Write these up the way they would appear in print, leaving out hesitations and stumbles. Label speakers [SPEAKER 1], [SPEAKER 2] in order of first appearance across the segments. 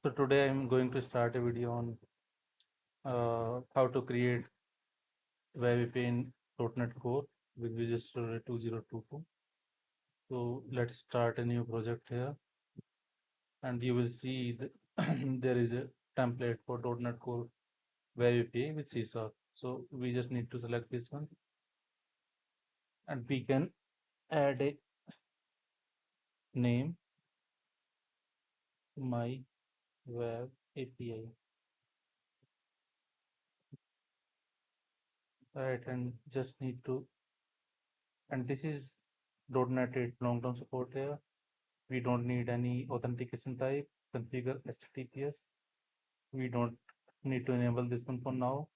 [SPEAKER 1] So today I'm going to start a video on how to create web API in .NET Core with Visual Studio 2022. So let's start a new project here, and you will see that there is a template for .NET Core web API with CSharp. So we just need to select this one, and we can add a name to my web API, right? And just need to, and this is .NET 8 long-term support here. We don't need any authentication type, configure HTTPS. We don't need to enable this one for now.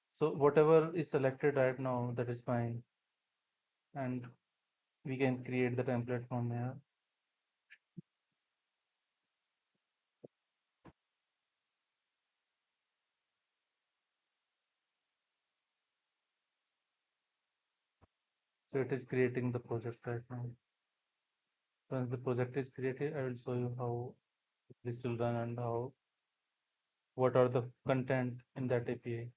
[SPEAKER 1] So whatever is selected right now, that is fine. And we can create the template from here. So it is creating the project right now. Once the project is created, I will show you how this will run and how what are the content in that API.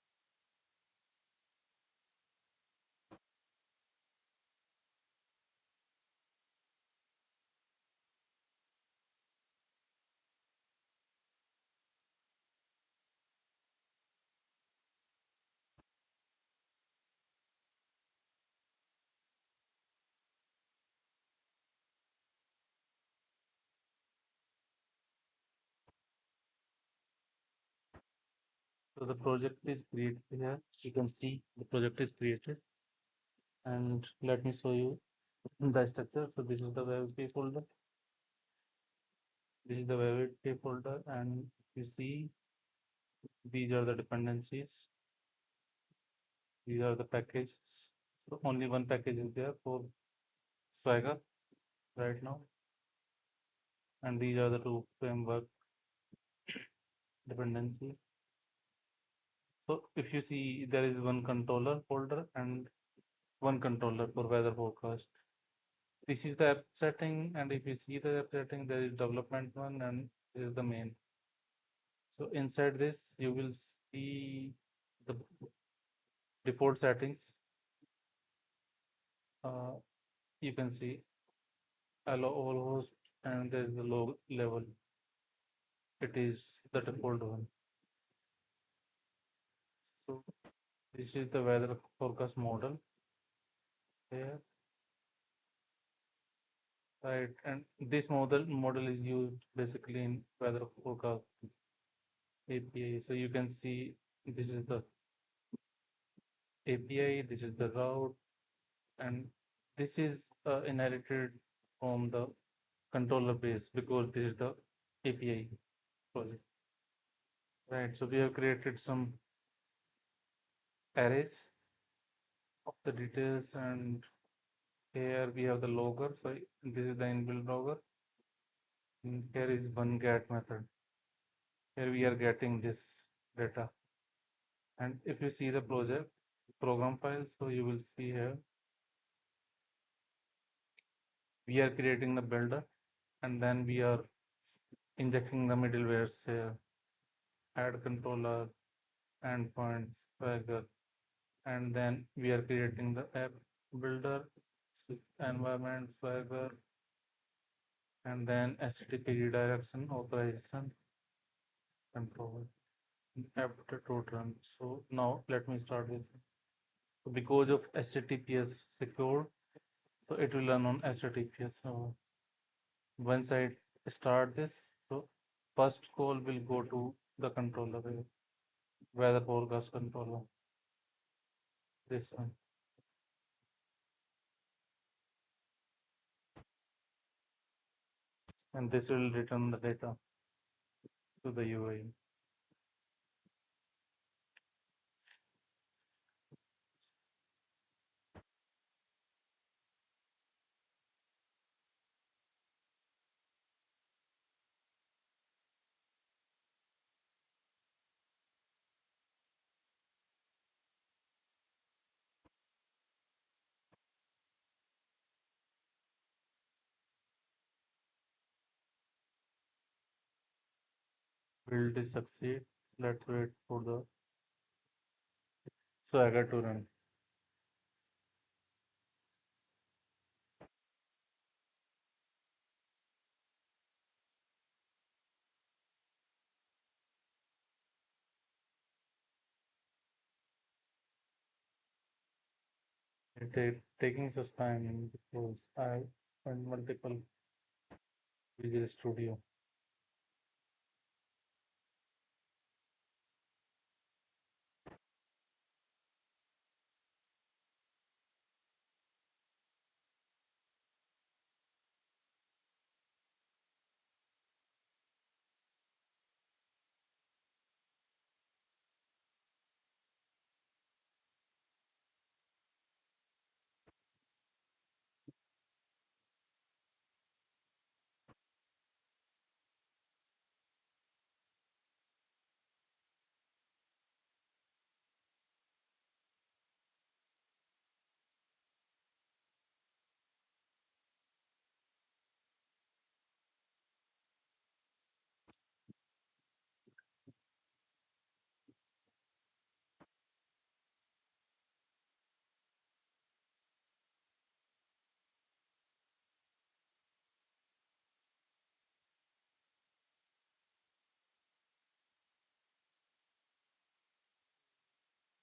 [SPEAKER 1] So the project is created here. You can see the project is created. And let me show you the structure. So this is the web API folder. This is the web API folder, and you see these are the dependencies. These are the packages. So only one package is there for Swagger right now, and these are the two framework dependencies. So if you see, there is one controller folder and one controller for weather forecast. This is the app setting, and if you see the app setting, there is development one, and this is the main. So inside this, you will see the default settings. You can see allow all host, and there is the low level. It is the default one. So this is the weather forecast model here, right? And this model is used basically in weather forecast API. So you can see this is the API, this is the route, and this is inherited from the controller base because this is the API project, right? So we have created some arrays of the details, and here we have the logger. So this is the inbuilt logger. And here is one get method. Here we are getting this data. And if you see the project program file, so you will see here we are creating the builder, and then we are injecting the middlewares here, add controller, endpoints, swagger, and then we are creating the app builder, environment, swagger, and then HTTP redirection, authorization, control, after to run. So now let me start with. So because of HTTPS secure, so it will run on HTTPS. So once I start this, so first call will go to the controller, weather forecast controller, this one, and this will return the data to the UI. Will this succeed? Let's wait for the Swagger to run. Taking such time because I run multiple Visual Studio.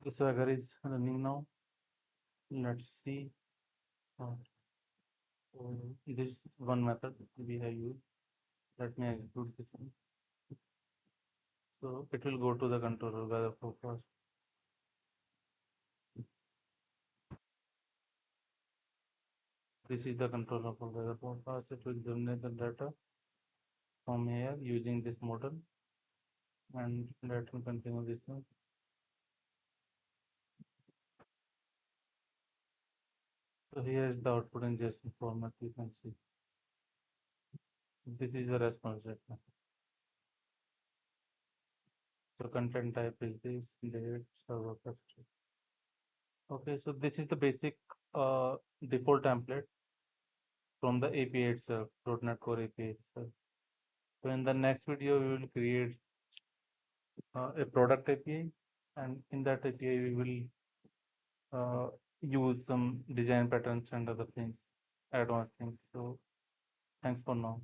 [SPEAKER 1] The Swagger is running now. Let's see. Uh, this one method we have used. Let me execute this one. So it will go to the controller weather forecast. This is the controller for weather forecast. It will generate the data from here using this model, and let me continue this one. So here is the output in JSON format. You can see this is the response data. So content type is this, date, server cluster. Okay, so this is the basic default template from the API itself, .NET Core API itself. So in the next video, we will create a product API, and in that API, we will use some design patterns and other things, advanced things. So thanks for now.